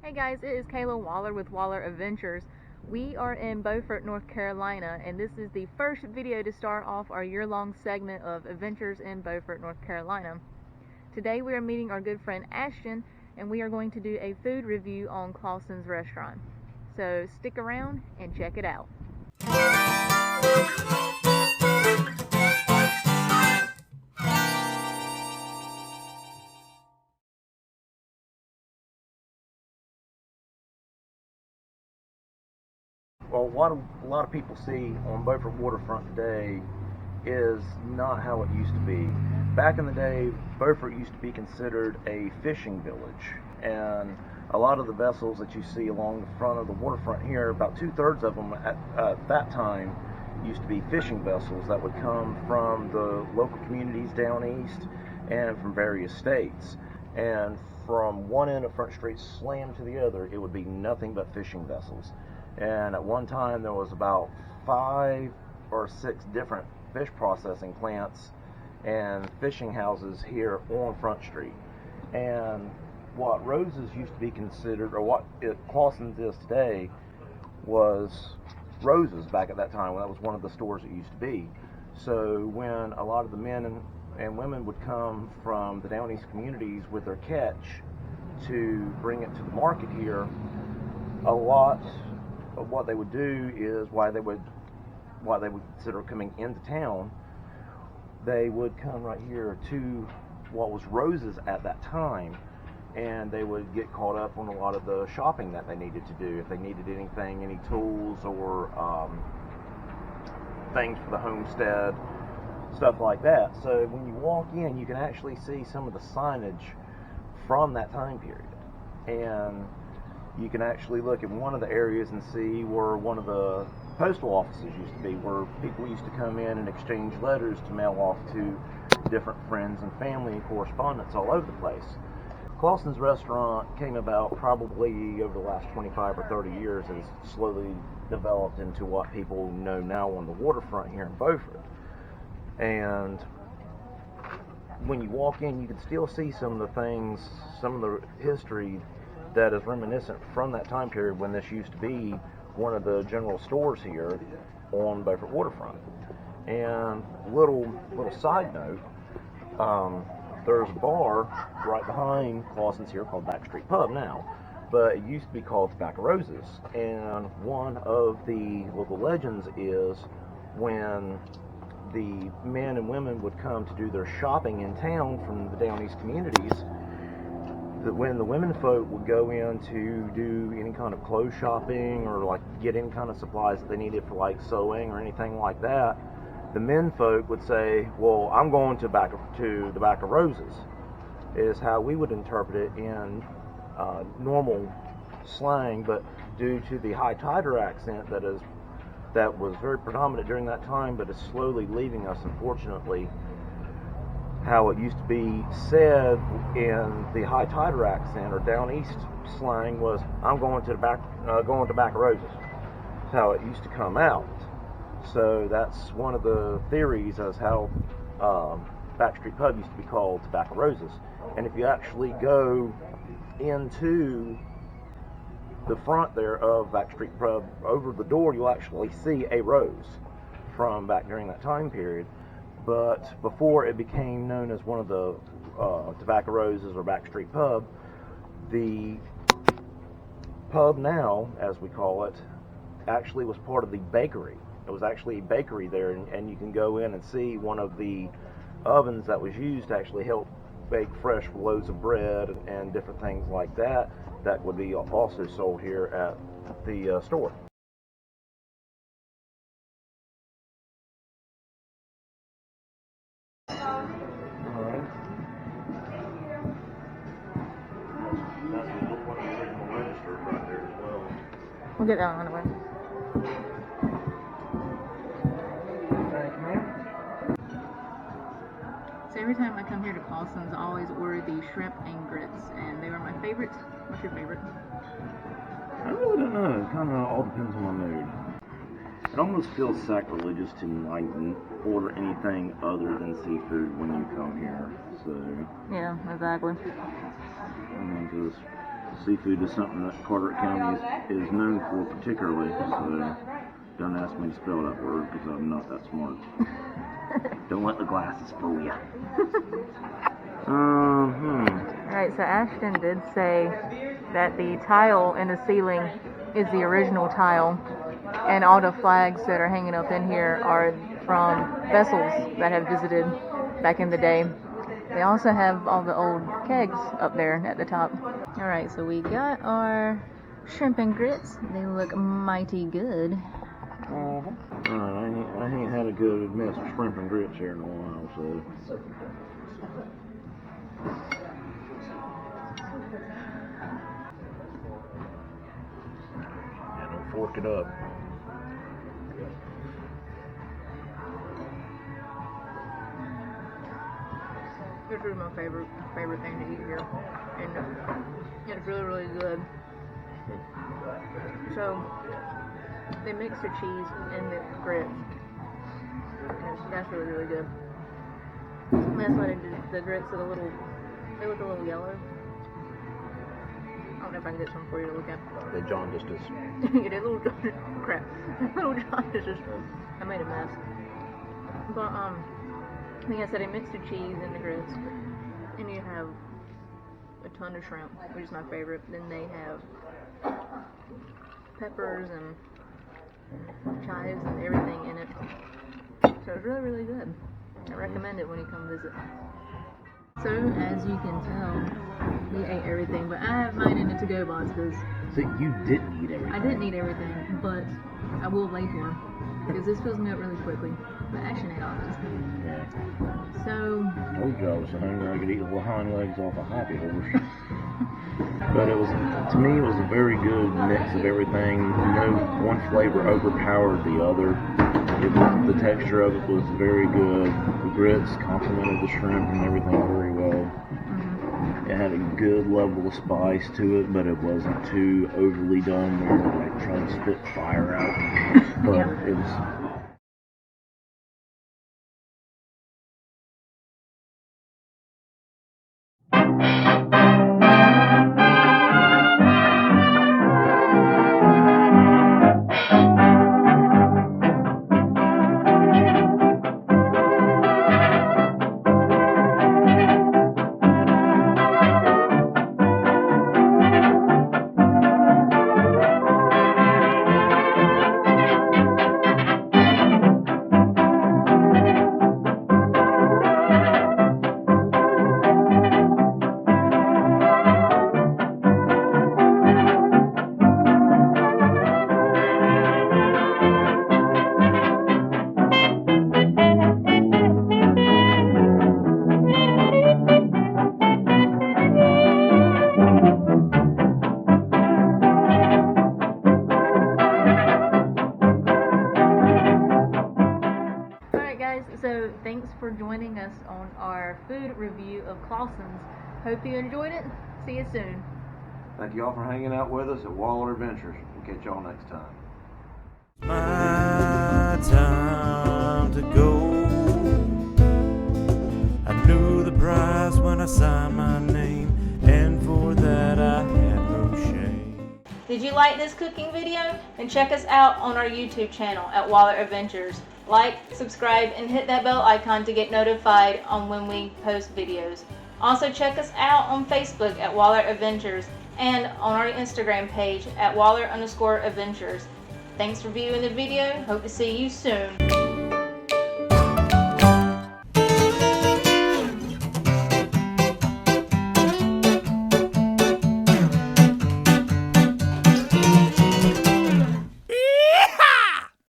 Hey guys, it is Kayla Waller with Waller Adventures. We are in Beaufort, North Carolina, and this is the first video to start off our year-long segment of Adventures in Beaufort, North Carolina. Today we are meeting our good friend Ashton, and we are going to do a food review on Clawson's restaurant. So stick around and check it out. Well, what a lot of people see on Beaufort Waterfront today is not how it used to be. Back in the day, Beaufort used to be considered a fishing village, and a lot of the vessels that you see along the front of the waterfront here, about 2/3 of them at that time used to be fishing vessels that would come from the local communities down east and from various states. And from one end of Front Street slammed to the other, it would be nothing but fishing vessels. And at one time there was about 5 or 6 different fish processing plants and fishing houses here on Front Street. And what Rose's used to be considered, or what Clawson's is today, was Rose's back at that time. That was one of the stores it used to be. So when a lot of the men and women would come from the down east communities with their catch to bring it to the market here, a lot of what they would do is what they would consider coming into town, they would come right here to what was Rose's at that time, and they would get caught up on a lot of the shopping that they needed to do. If they needed anything, any tools or things for the homestead, stuff like that. So when you walk in, you can actually see some of the signage from that time period, and you can actually look at one of the areas and see where one of the postal offices used to be, where people used to come in and exchange letters to mail off to different friends and family and correspondence all over the place. Clawson's restaurant came about probably over the last 25 or 30 years and has slowly developed into what people know now on the waterfront here in Beaufort. And when you walk in, you can still see some of the things, some of the history that is reminiscent from that time period when this used to be one of the general stores here on Beaufort Waterfront. And little side note, there's a bar right behind Clawson's here called Backstreet Pub now, but it used to be called Tobacco Roses. And one of the local legends is when the men and women would come to do their shopping in town from the down east communities, that when the women folk would go in to do any kind of clothes shopping or like get any kind of supplies that they needed for like sewing or anything like that, the men folk would say, well, I'm going to the back of Roses, is how we would interpret it in normal slang. But due to the high tider accent that was very predominant during that time but is slowly leaving us, unfortunately, how it used to be said in the high tider accent or down east slang was, I'm going to back of Roses. That's how it used to come out. So that's one of the theories as how Backstreet Pub used to be called Tobacco Roses. And if you actually go into the front there of Backstreet Pub, over the door you'll actually see a rose from back during that time period. But before it became known as one of the Tobacco Roses or Backstreet Pub, the pub now, as we call it, actually was part of the bakery. It was actually a bakery there, and you can go in and see one of the ovens that was used to actually help bake fresh loaves of bread and different things like that that would be also sold here at the store. We'll get that on the way. So every time I come here to Clawson's, I always order the shrimp and grits, and they were my favorites. What's your favorite? I really don't know. It kind of all depends on my mood. It almost feels sacrilegious to like order anything other than seafood when you come here. So yeah, exactly. I mean, just Seafood is something that Carteret County is known for particularly, so don't ask me to spell that word because I'm not that smart. Don't let the glasses fool you. Alright, so Ashton did say that the tile in the ceiling is the original tile, and all the flags that are hanging up in here are from vessels that have visited back in the day. They also have all the old kegs up there at the top. Alright, so we got our shrimp and grits. They look mighty good. I ain't had a good mess of shrimp and grits here in a while, so. Yeah, don't fork it up. This is my favorite thing to eat here, and it's really, really good. So they mix the cheese and the grits, and that's really, really good. And that's why the grits are they look a little yellow. I don't know if I can get some for you to look at. They jaundiced us. Yeah, they little crap. Little jaundiced. I made a mess. But like I said, they mix the cheese and the grits, and you have a ton of shrimp, which is my favorite. Then they have peppers and chives and everything in it. So it's really, really good. I recommend it when you come visit. So as you can tell, we ate everything, but I have mine in the to-go box because You didn't eat everything. I didn't eat everything, but I will later because this fills me up really quickly. But Ashton ate all this. Yeah. So I told you I was so hungry I could eat the hind legs off a happy horse. But to me, it was a very good mix of everything. No one flavor overpowered the other. The texture of it was very good. The grits complemented the shrimp and everything very well. It had a good level of spice to it, but it wasn't too overly done where you're like trying to spit fire out. But Yeah. it was. So thanks for joining us on our food review of Clawson's. Hope you enjoyed it. See you soon. Thank you all for hanging out with us at Waller Adventures. We'll catch y'all next time. My time to go. I knew the prize when I signed my name, and for that I had no shame. Did you like this cooking video? Then check us out on our YouTube channel at Waller Adventures. Like, subscribe, and hit that bell icon to get notified on when we post videos. Also check us out on Facebook at Waller Adventures and on our Instagram page at Waller_Adventures. Thanks for viewing the video. Hope to see you soon.